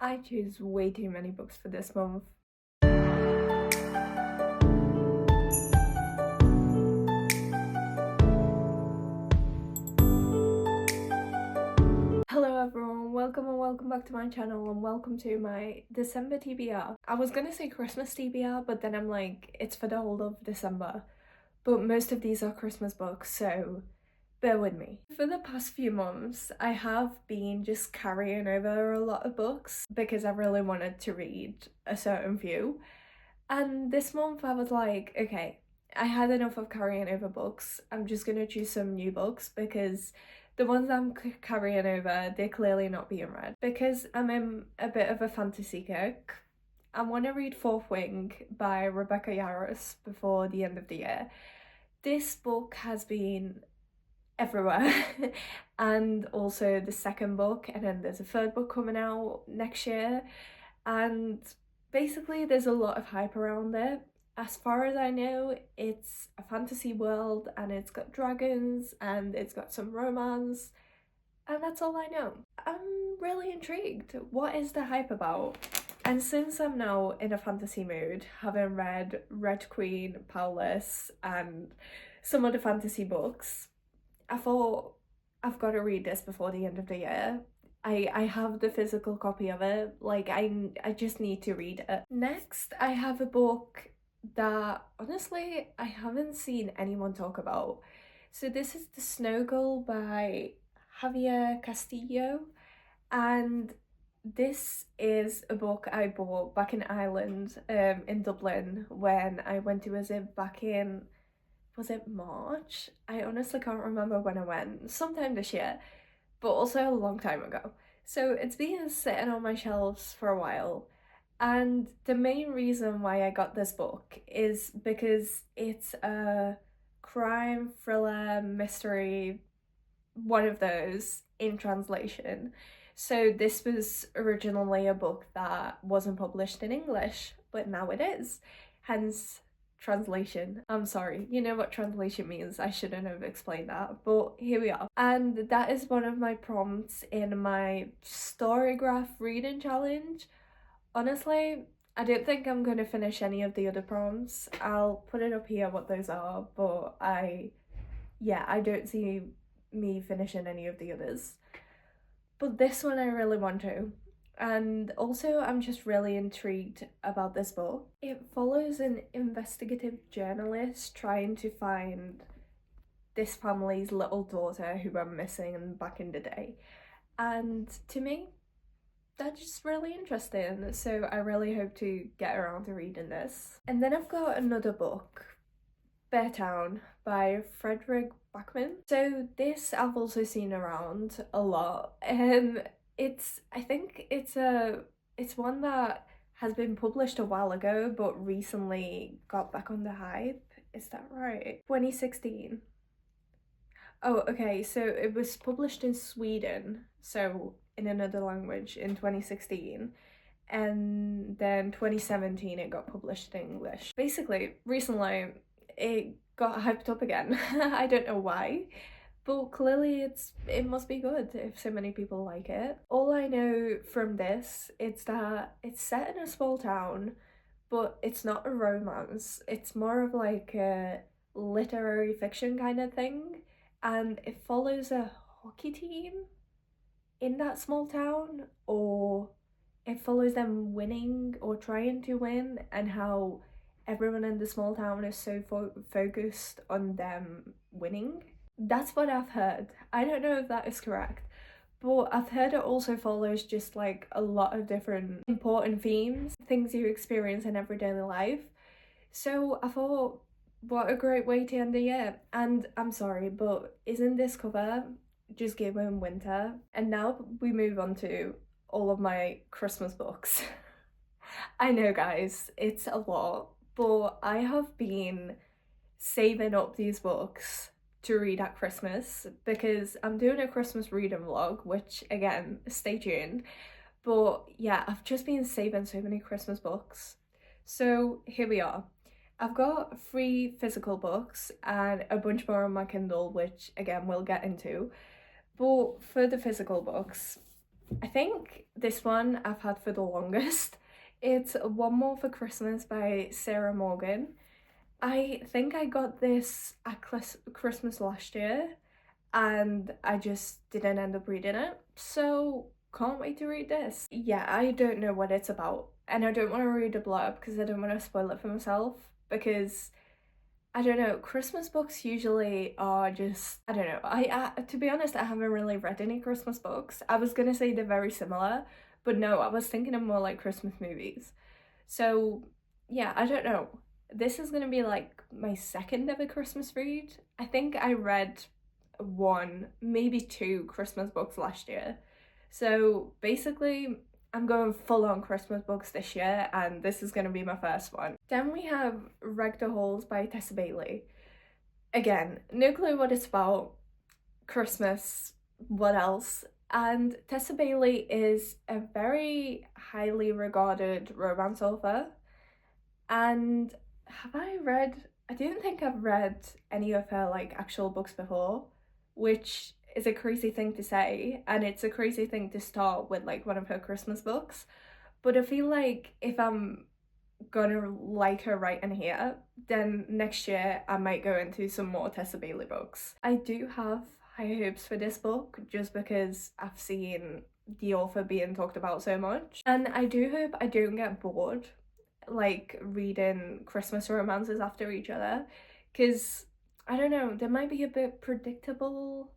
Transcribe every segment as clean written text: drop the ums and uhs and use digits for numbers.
I choose way too many books for this month. Hello everyone, welcome and welcome back to my channel and welcome to my December TBR. I was gonna say Christmas TBR, but then I'm like, it's for the whole of December. But most of these are Christmas books, so bear with me. For the past few months, I have been just carrying over a lot of books because I really wanted to read a certain few. And this month I was like, okay, I had enough of carrying over books. I'm just gonna choose some new books because the ones I'm carrying over, they're clearly not being read. Because I'm in a bit of a fantasy kick, I want to read Fourth Wing by Rebecca Yarros before the end of the year. This book has been everywhere and also the second book, and then there's a third book coming out next year, and basically there's a lot of hype around it. As far as I know, it's a fantasy world and it's got dragons and it's got some romance, and that's all I know. I'm really intrigued. What is the hype about? And since I'm now in a fantasy mood, having read Red Queen, Powerless and some other fantasy books, I thought I've got to read this before the end of the year. I have the physical copy of it, like I just need to read it. Next, I have a book that honestly I haven't seen anyone talk about. So this is The Snow Girl by Javier Castillo, and this is a book I bought back in Ireland, in Dublin, when I went to visit back in, was it March? I honestly can't remember when I went, sometime this year, but also a long time ago. So it's been sitting on my shelves for a while. And the main reason why I got this book is because it's a crime, thriller, mystery, one of those in translation. So this was originally a book that wasn't published in English, but now it is. Hence translation. I'm sorry, you know what translation means. I shouldn't have explained that, but here we are. And that is one of my prompts in my Storygraph reading challenge. Honestly, I don't think I'm going to finish any of the other prompts. I'll put it up here what those are, but I don't see me finishing any of the others. But this one I really want to. And also I'm just really intrigued about this book. It follows an investigative journalist trying to find this family's little daughter who went missing back in the day. And to me, that's just really interesting. So I really hope to get around to reading this. And then I've got another book, Beartown by Frederick Backman. So this I've also seen around a lot. I think it's one that has been published a while ago but recently got back on the hype. Is that right? 2016. Oh, okay, so it was published in Sweden, so in another language, in 2016. And then 2017 it got published in English. Basically, recently it got hyped up again. I don't know why, but clearly it must be good if so many people like it. All I know from this is that it's set in a small town, but it's not a romance. It's more of like a literary fiction kind of thing, and it follows a hockey team in that small town, or it follows them winning or trying to win, and how everyone in the small town is so focused on them winning. That's what I've heard. I don't know if that is correct, but I've heard it also follows just like a lot of different important themes, things you experience in everyday life. So I thought, what a great way to end the year. And I'm sorry, but isn't this cover just giving winter? And now we move on to all of my Christmas books. I know guys, it's a lot, but I have been saving up these books to read at Christmas because I'm doing a Christmas reading vlog, which again, stay tuned. But yeah, I've just been saving so many Christmas books. So here we are. I've got 3 physical books and a bunch more on my Kindle, which again we'll get into. But for the physical books, I think this one I've had for the longest. It's One More for Christmas by Sarah Morgan. I think I got this at Christmas last year and I just didn't end up reading it. So can't wait to read this. Yeah, I don't know what it's about and I don't want to read a blurb because I don't want to spoil it for myself because I don't know, Christmas books usually are just, I don't know. I to be honest, I haven't really read any Christmas books. I was gonna say they're very similar, but no, I was thinking of more like Christmas movies. So yeah, I don't know. This is gonna be like my second ever Christmas read. I think I read one, maybe two Christmas books last year. So basically, I'm going full on Christmas books this year, and this is going to be my first one. Then we have Rector Halls by Tessa Bailey. Again, no clue what it's about. Christmas, what else? And Tessa Bailey is a very highly regarded romance author. And I don't think I've read any of her like actual books before, which is a crazy thing to say, and it's a crazy thing to start with like one of her Christmas books. But I feel like if I'm gonna like her writing here, then next year I might go into some more Tessa Bailey books. I do have high hopes for this book just because I've seen the author being talked about so much. And I do hope I don't get bored like reading Christmas romances after each other because I don't know, they might be a bit predictable.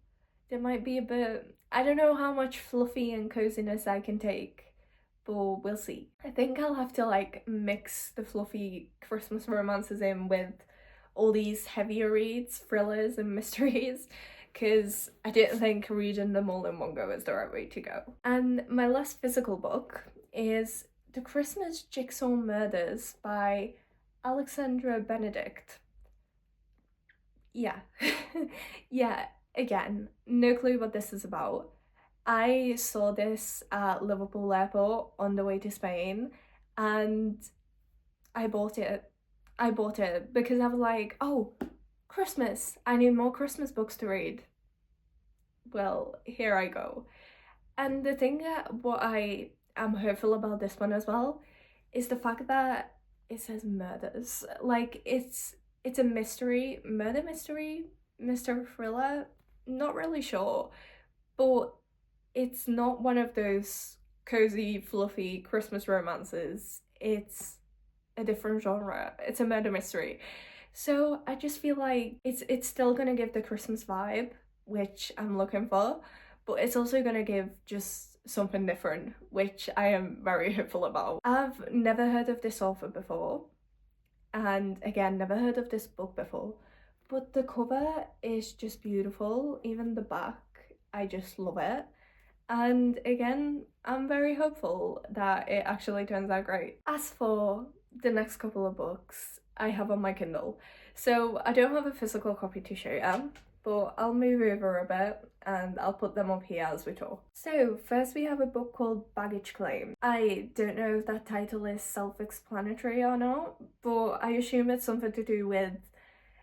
They might be a bit, I don't know how much fluffy and coziness I can take, but we'll see. I think I'll have to like mix the fluffy Christmas romances in with all these heavier reads, thrillers and mysteries, because I didn't think reading them all in one go is the right way to go. And my last physical book is The Christmas Jigsaw Murders by Alexandra Benedict. Yeah. Yeah, again, no clue what this is about. I saw this at Liverpool airport on the way to Spain and I bought it. I bought it because I was like, oh, Christmas, I need more Christmas books to read. Well, here I go. And the thing that what I am hopeful about this one as well is the fact that it says murders. Like it's a mystery, murder mystery, mystery thriller. Not really sure, but it's not one of those cozy, fluffy Christmas romances. It's a different genre. It's a murder mystery. So I just feel like it's still gonna give the Christmas vibe, which I'm looking for, but it's also gonna give just something different, which I am very hopeful about. I've never heard of this author before, and again, never heard of this book before, but the cover is just beautiful. Even the back, I just love it. And again, I'm very hopeful that it actually turns out great. As for the next couple of books I have on my Kindle, so I don't have a physical copy to show you, but I'll move over a bit and I'll put them up here as we talk. So first we have a book called Baggage Claim. I don't know if that title is self-explanatory or not, but I assume it's something to do with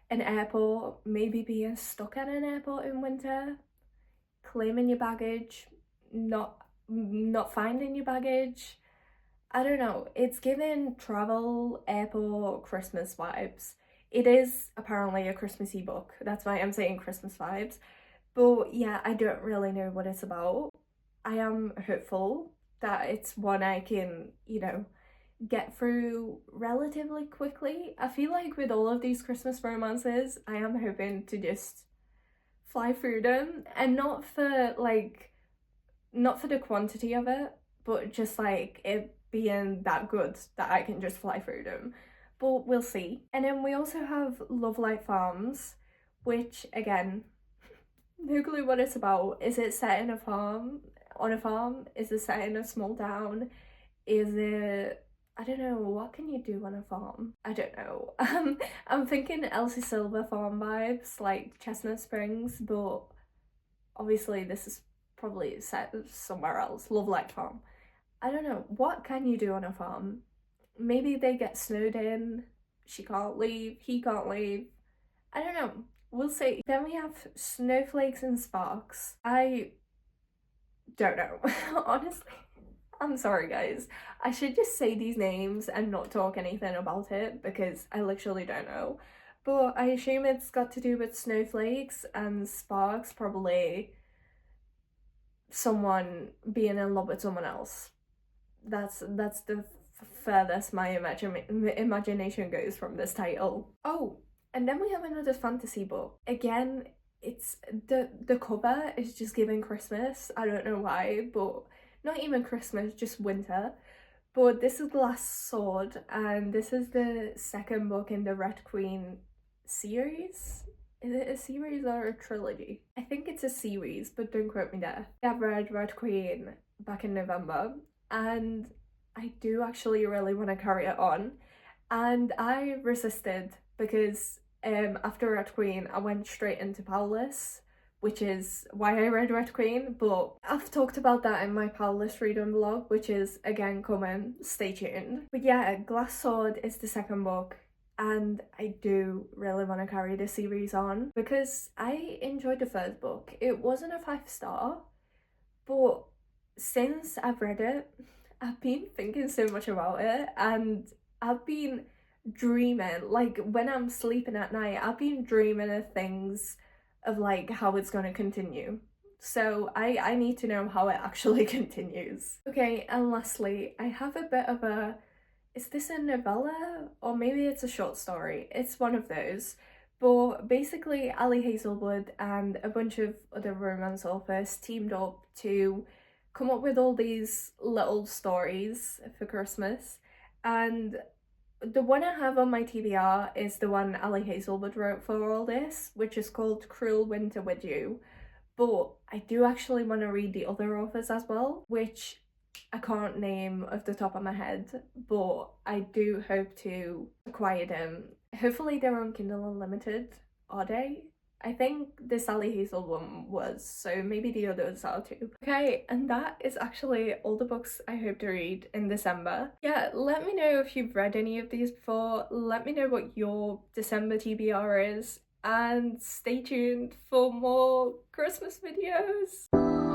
an airport, maybe being stuck at an airport in winter, claiming your baggage, not finding your baggage. I don't know, it's given travel, airport, Christmas vibes. It is apparently a Christmassy book, that's why I'm saying Christmas vibes. But yeah, I don't really know what it's about. I am hopeful that it's one I can, you know, get through relatively quickly. I feel like with all of these Christmas romances, I am hoping to just fly through them, and not for the quantity of it, but just like it being that good that I can just fly through them. But we'll see. And then we also have Love Light Farms, which again, no clue what it's about. Is it set in a farm? On a farm? Is it set in a small town? Is it, I don't know, what can you do on a farm? I don't know. I'm thinking Elsie Silver farm vibes, like Chestnut Springs, but obviously this is probably set somewhere else. Love Light Farm. I don't know, what can you do on a farm? Maybe they get snowed in, she can't leave, he can't leave. I don't know, we'll see. Then we have Snowflakes and Sparks. I don't know. Honestly, I'm sorry guys. I should just say these names and not talk anything about it because I literally don't know. But I assume it's got to do with snowflakes and sparks, probably someone being in love with someone else. That's the furthest my imagination goes from this title. Oh, and then we have another fantasy book. Again, it's the cover is just giving Christmas. I don't know why, but not even Christmas, just winter. But this is Glass Sword, and this is the second book in the Red Queen series. Is it a series or a trilogy? I think it's a series, but don't quote me there. I've read Red Queen back in November, and I do actually really want to carry it on. And I resisted because after Red Queen, I went straight into Powerless, which is why I read Red Queen, but I've talked about that in my Powerless reading blog, which is again coming, stay tuned. But yeah, Glass Sword is the second book, and I do really want to carry the series on because I enjoyed the first book. It wasn't a 5-star, but since I've read it, I've been thinking so much about it, and I've been dreaming, like when I'm sleeping at night, I've been dreaming of things of like how it's gonna continue. So I need to know how it actually continues. Okay, and lastly, I have a bit of a, is this a novella or maybe it's a short story? It's one of those. But basically, Ali Hazelwood and a bunch of other romance authors teamed up to come up with all these little stories for Christmas. And the one I have on my TBR is the one Ali Hazelwood wrote for all this, which is called Cruel Winter with You. But I do actually want to read the other authors as well, which I can't name off the top of my head, but I do hope to acquire them. Hopefully they're on Kindle Unlimited, are they? I think the Sally Hazel one was, so maybe the others are too. Okay, and that is actually all the books I hope to read in December. Yeah, let me know if you've read any of these before. Let me know what your December TBR is, and stay tuned for more Christmas videos.